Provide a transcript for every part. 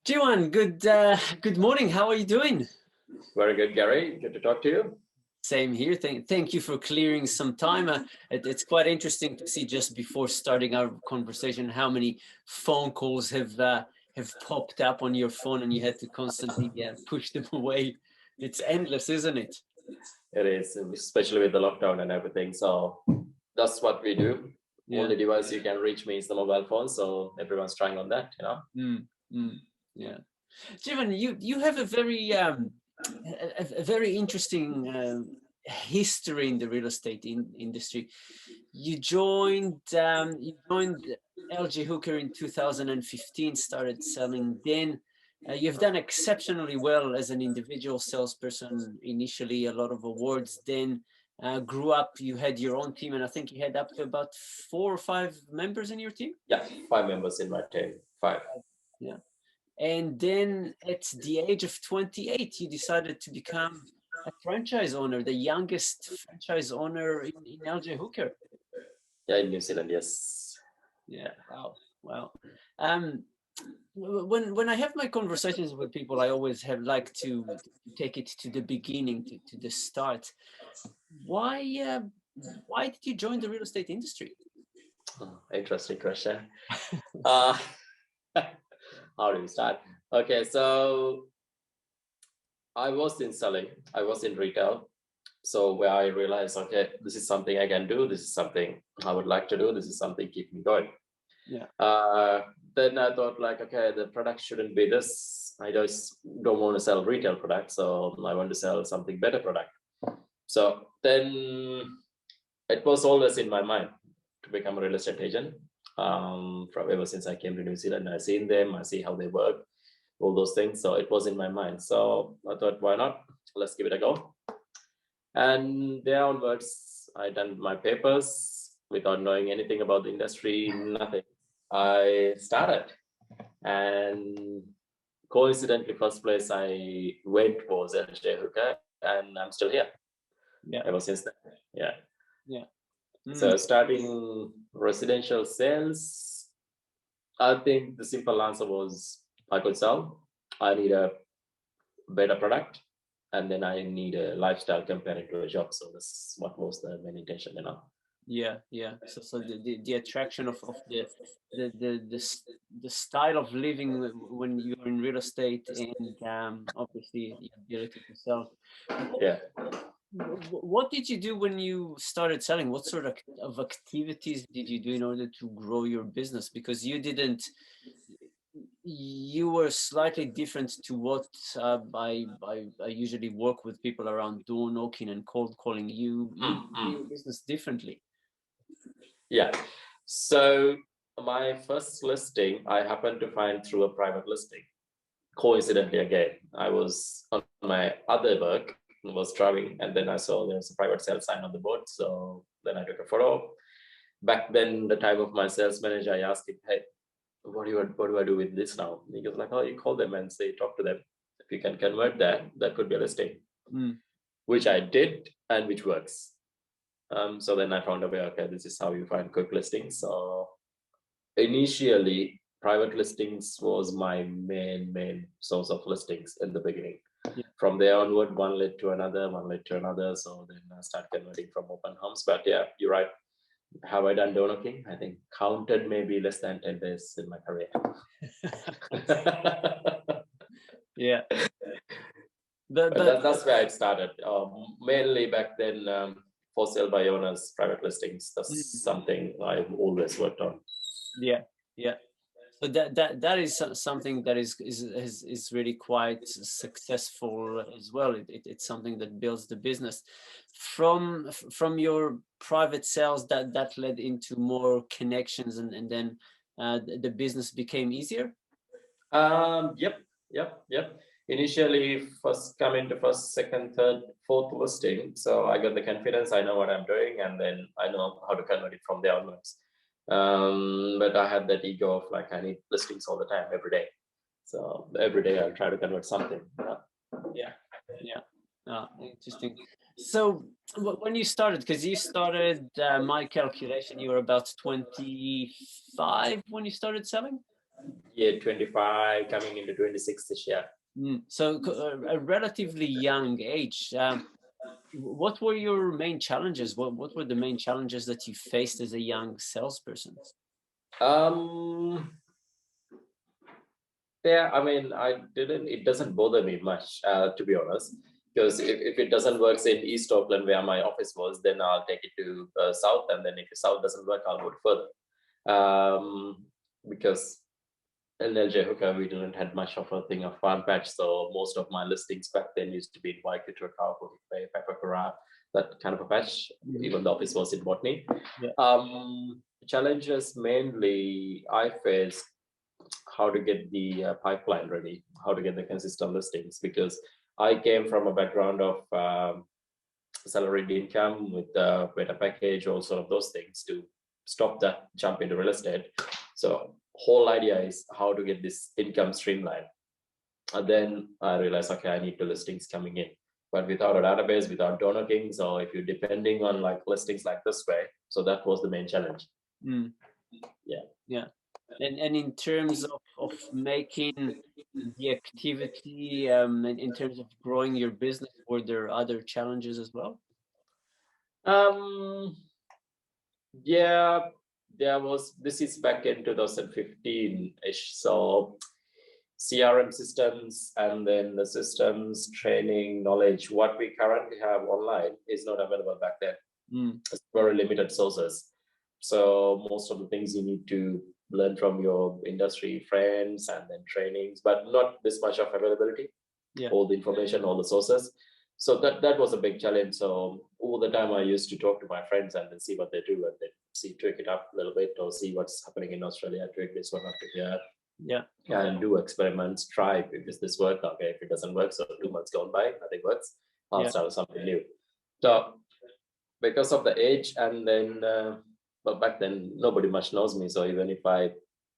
Jeewan, good morning. How are you doing? Very good, Gary. Good to talk to you. Same here. Thank you for clearing some time. It's quite interesting to see just before starting our conversation how many phone calls have popped up on your phone, and you had to constantly push them away. It's endless, isn't it? It is, especially with the lockdown and everything. So that's what we do. Yeah. Only device you can reach me is the mobile phone. So everyone's trying on that, Yeah. Jeevan, you have a very interesting history in the real estate industry. You joined LG Hooker in 2015, started selling then. You've done exceptionally well as an individual salesperson initially, a lot of awards then. Grew up, you had your own team, and I think you had up to about 4 or 5 members in your team. Yeah, 5 members in my team. 5. Yeah. And then at the age of 28, you decided to become a franchise owner, the youngest franchise owner in LG Hooker. Yeah, in New Zealand, yes. Yeah, wow. Um, when I have my conversations with people, I always have like to take it to the beginning, to the start. Why did you join the real estate industry? Oh, interesting question. uh, how do we start? Okay, so I was in selling. I was in retail. So where I realized, okay, this is something I can do. This is something I would like to do. This is something keep me going. Yeah. Then I thought like, okay, the product shouldn't be this. I just don't want to sell retail products. So I want to sell something better product. So then it was always in my mind to become a real estate agent. From ever since I came to New Zealand, I seen them, I see how they work, all those things. So it was in my mind. So I thought, why not? Let's give it a go. And there onwards, I done my papers without knowing anything about the industry, nothing. I started, and coincidentally, first place I went was LJ Hooker, and I'm still here. Yeah. Ever since then. Yeah. Yeah. So starting residential sales, I think the simple answer was I could sell. I need a better product, and then I need a lifestyle compared to a job. So that's what was the main intention. Yeah. So the attraction of the style of living when you're in real estate, and obviously the ability to sell. Yeah. What did you do when you started selling? What sort of activities did you do in order to grow your business? Because you were slightly different to what I usually work with people around door knocking and cold calling. You do your business differently. Yeah. So my first listing, I happened to find through a private listing. Coincidentally, again, I was on my other work, was traveling, and then I saw there's a private sales sign on the board. So then I took a photo. Back then, the time of my sales manager, I asked him, "Hey, what do I do with this now?" He goes like, "Oh, you call them and say, talk to them. If you can convert that could be a listing," which I did and which works. So then I found a way, okay, this is how you find quick listings. So initially, private listings was my main source of listings in the beginning. Yeah. From there onward, one led to another. So then I started converting from open homes. But yeah, you're right. Have I done door knocking? I think counted maybe less than 10 days in my career. Yeah. But that's where it started. Mainly back then, for sale by owners, private listings. That's something I've always worked on. Yeah. So that is something that is really quite successful as well. It's something that builds the business. From your private sales, that led into more connections, and then the business became easier. Yep. Initially, first coming to first, second, third, fourth listing. So I got the confidence. I know what I'm doing, and then I know how to convert it from there onwards. But I had that ego of like I need listings all the time, every day. So every day I'll try to convert something. Yeah. Interesting. So when you started, because you started, my calculation, you were about 25 when you started selling. year 25, coming into 26 this year. So a relatively young age. What were your main challenges? What were the main challenges that you faced as a young salesperson? Yeah, I mean, it doesn't bother me much, to be honest, because if it doesn't work in East Auckland where my office was, then I'll take it to South, and then if the South doesn't work, I'll go further. Because in LJ Hooker, we didn't had much of a thing of farm patch, so most of my listings back then used to be in Waikato, Papakura, that kind of a patch. Even the office was in Botany. Challenges mainly I faced how to get the pipeline ready, how to get the consistent listings, because I came from a background of salaried income with a better package, all sort of those things to stop that jump into real estate. So whole idea is how to get this income streamlined. And then I realized, okay, I need the listings coming in. But without a database, without donor kings, or if you're depending on like listings like this way, so that was the main challenge. Yeah. And in terms of making the activity, in terms of growing your business, were there other challenges as well? Yeah, there was. This is back in 2015-ish. So CRM systems and then the systems, training, knowledge, what we currently have online is not available back then. It's very limited sources. So most of the things you need to learn from your industry friends and then trainings, but not this much of availability. All the information, all the sources. So that was a big challenge. So all the time I used to talk to my friends and then see what they do and then tweak it up a little bit or see what's happening in Australia, tweak this one up to here. And do experiments, try if this work, okay, if it doesn't work, so 2 months gone by, nothing works, I'll start something new. So because of the age, and then but back then nobody much knows me, so even if I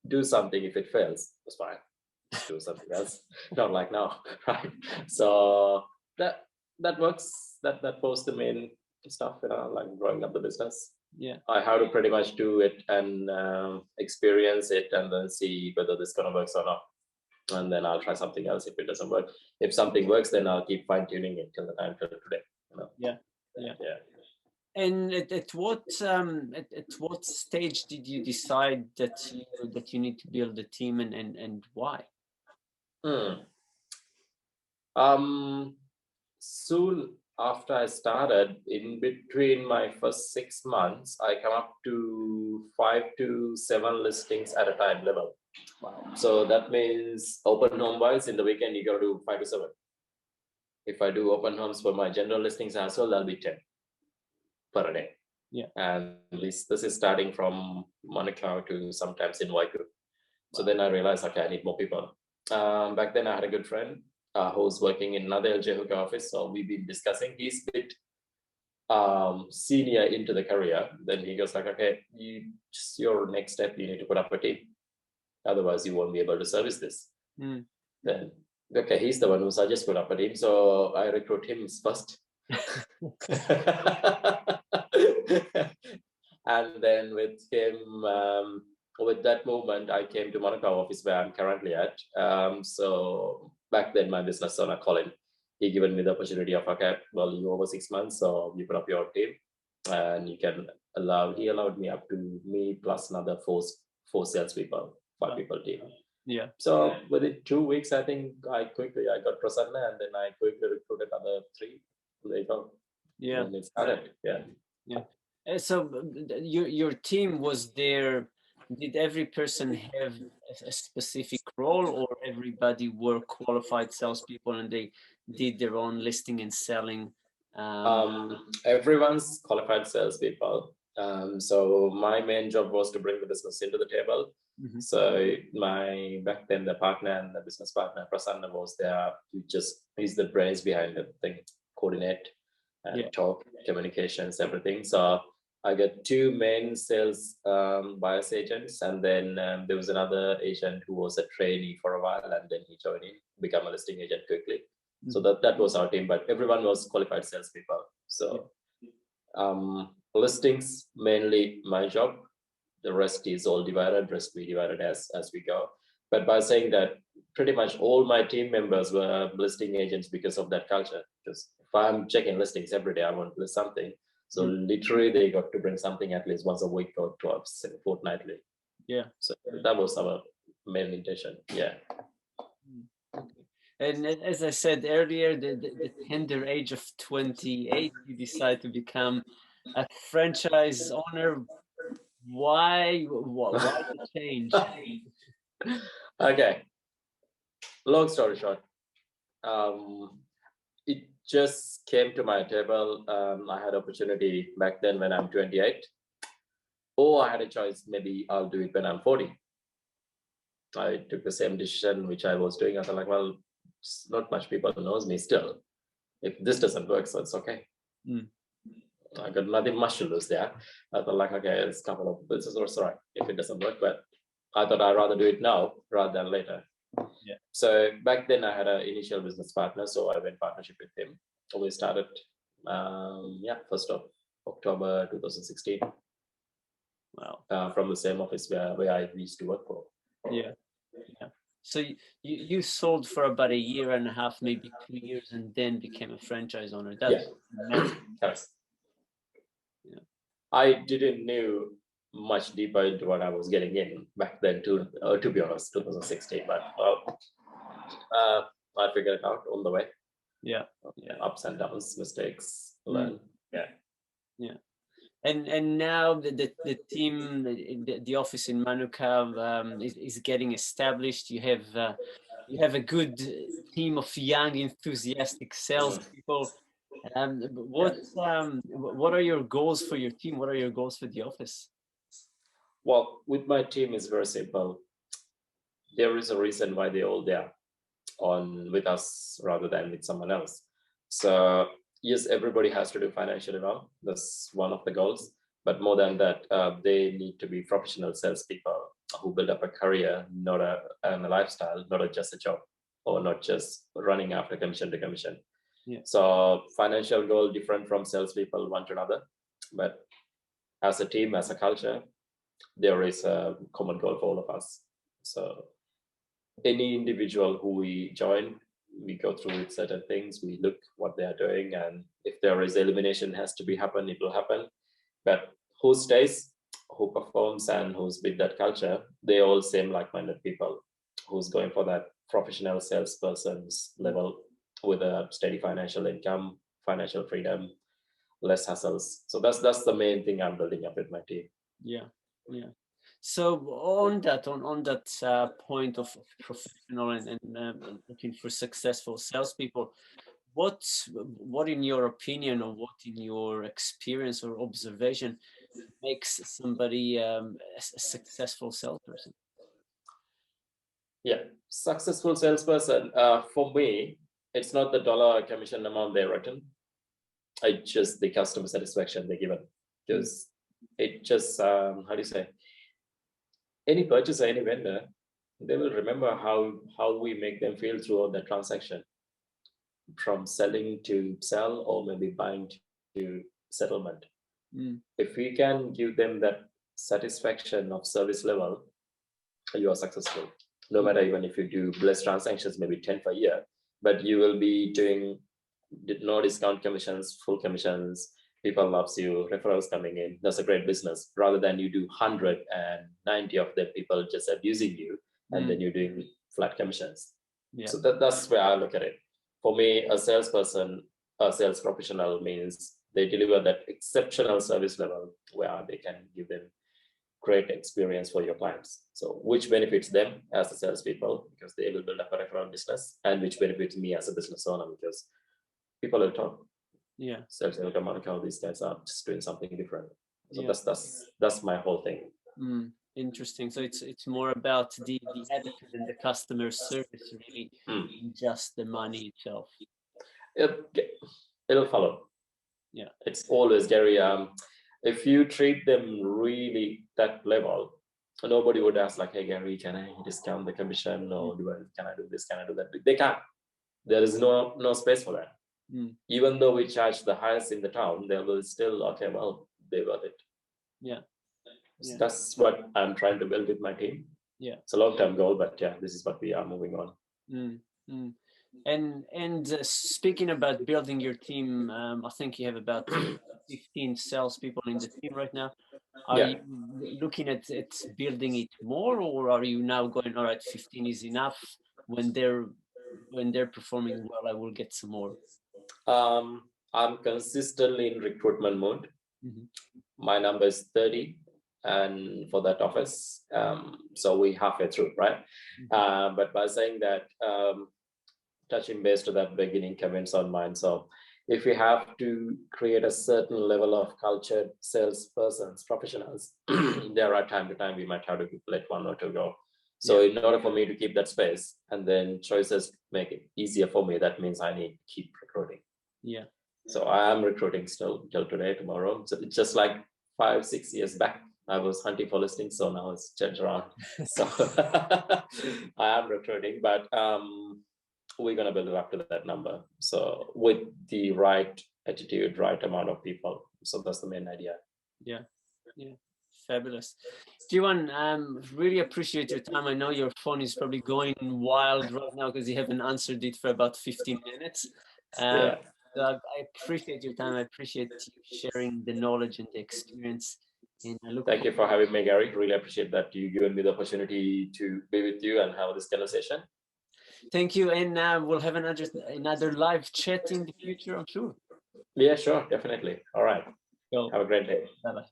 do something, if it fails, it's fine, just do something else. Not like now, right? So that works. That was the main stuff, like growing up the business. I have to pretty much do it and experience it and then see whether this gonna work or not, and then I'll try something else if it doesn't work. If something works, then I'll keep fine-tuning it till the time till today, Yeah. And at what stage did you decide that you need to build a team, and why? Soon after I started, in between my first 6 months, I come up to 5 to 7 listings at a time level. Wow. So that means open home wise in the weekend, you gotta do 5 to 7. If I do open homes for my general listings as well, that'll be 10 per day. And this is starting from Manukau to sometimes in Waikato. So then I realized, okay, I need more people. Back then I had a good friend who's working in another LJ Hooker office. So we've been discussing. He's a bit senior into the career. Then he goes like, okay, your next step, you need to put up a team. Otherwise, you won't be able to service this. Then, okay, he's the one who suggests put up a team. So I recruit him first. And then with him, with that movement, I came to Manukau office where I'm currently at. So back then, my business owner, Colin, he given me the opportunity of, okay, well, you over 6 months, so you put up your team, and he allowed me up to me plus another four salespeople, 5 people team. So within 2 weeks, I think I got Prasanna, and then I quickly recruited another 3. There you go. And it started. So your team was there. Did every person have a specific role, or everybody were qualified salespeople and they did their own listing and selling? Everyone's qualified salespeople. So my main job was to bring the business into the table. So back then the partner and the business partner Prasanna was there. He's the brains behind the thing, coordinate and talk, communications, everything. So I got 2 main sales buyers agents, and then there was another agent who was a trainee for a while, and then he joined in, become a listing agent quickly. So that was our team, but everyone was qualified salespeople. So listings mainly my job. The rest is all divided. Rest we divided as we go. But by saying that, pretty much all my team members were listing agents because of that culture. Because if I'm checking listings every day, I want to list something. So literally, they got to bring something at least once a week or twice fortnightly. Yeah. So that was our main intention. Yeah. Okay. And as I said earlier, the tender age of 28, you decide to become a franchise owner. Why the change? Okay. Long story short, it just came to my table. I had opportunity back then when I'm 28. Or I had a choice. Maybe I'll do it when I'm 40. I took the same decision which I was doing. I was like, well, not much people knows me still. If this doesn't work, so it's okay. I got nothing much to lose there. I thought like, okay, it's a couple of businesses, all right. If it doesn't work, but I thought I'd rather do it now rather than later. Yeah. So back then I had an initial business partner, so I went partnership with him. We started, 1st of October 2016. Wow. From the same office where I used to work for. Yeah. Yeah. So you sold for about a year and a half, maybe 2 years, and then became a franchise owner. That's massive. Yes. Yeah. I didn't knew much deeper into what I was getting in back then, to be honest, 2016. But I figured it out on the way. Yeah. Ups and downs, mistakes, learn. Yeah. Yeah. And now the team, the office in Manuka is getting established. You have a good team of young, enthusiastic salespeople. What are your goals for your team? What are your goals for the office? Well, with my team, it's very simple. There is a reason why they're all there on with us rather than with someone else. So yes, everybody has to do financially well. That's one of the goals. But more than that, they need to be professional salespeople who build up a career, not a lifestyle, not just a job, or not just running after commission to commission. Yeah. So financial goal different from salespeople one to another, but as a team, as a culture, there is a common goal for all of us. So any individual who we join, we go through with certain things, we look what they are doing, and if there is elimination has to be happen, it will happen. But who stays, who performs, and who's with that culture, they all same like-minded people who's going for that professional salesperson's level with a steady financial income, financial freedom, less hassles. So that's the main thing I'm building up with my team. Yeah. So on that point of professional and looking for successful salespeople, what in your opinion, or what in your experience or observation makes somebody a successful salesperson? Yeah, successful salesperson. For me, it's not the dollar commission amount they reckon. It's just the customer satisfaction they given. Because it just how do you say? Any purchaser, any vendor, they will remember how we make them feel throughout the transaction, from selling to sell, or maybe buying to settlement. If we can give them that satisfaction of service level, you are successful. No matter even if you do less transactions, maybe 10 per year, but you will be doing no discount commissions, full commissions, people loves you, referrals coming in. That's a great business, rather than you do 190 of them people just abusing you, and then you're doing flat commissions. So that's where I look at it. For me, a salesperson, a sales professional means they deliver that exceptional service level where they can give them great experience for your clients. So which benefits them as the salespeople, because they will build up a referral business, and which benefits me as a business owner, because people will talk. Yeah. Sales in Monaco, these guys are just doing something different. So that's my whole thing. Interesting. So it's more about the attitude and the customer service, really, than just the money itself. It'll follow. Yeah. It's always Gary. If you treat them really that level, nobody would ask like, "Hey Gary, can I discount the commission, or can I do this? Can I do that?" They can't. There is no space for that. Even though we charge the highest in the town, they will still, okay, well, they got it. Yeah. So that's what I'm trying to build with my team. Yeah. It's a long-term goal, but yeah, this is what we are moving on. Mm, mm. And speaking about building your team, I think you have about 15 salespeople in the team right now. Are Yeah. you looking at building it more, or are you now going, all right, 15 is enough. When they're performing well, I will get some more. I'm consistently in recruitment mode. Mhm. My number is 30, and for that office, so we halfway through, right? But by saying that, touching base to that beginning comments on mine. So if we have to create a certain level of cultured salespersons, professionals, there are time to time we might have to let one or two go. So Yeah. in order for me to keep that space and then choices make it easier for me, that means I need to keep recruiting. Yeah. So I am recruiting still till today, tomorrow. So it's just like 5, 6 years back, I was hunting for listings. So now it's changed around. So I am recruiting, but we're gonna build it up to that number. So with the right attitude, right amount of people. So that's the main idea. Yeah. Yeah. Fabulous. Jeewan, really appreciate your time. I know your phone is probably going wild right now because you haven't answered it for about 15 minutes. Um, Yeah. so I appreciate your time. I appreciate you sharing the knowledge and the experience. And I look Thank you forward. for having me, Gary. Really appreciate that you given me the opportunity to be with you and have this conversation. Thank you. And we'll have another live chat in the future, I'm sure. Yeah, sure, definitely. All right. So, Have a great day. bye bye.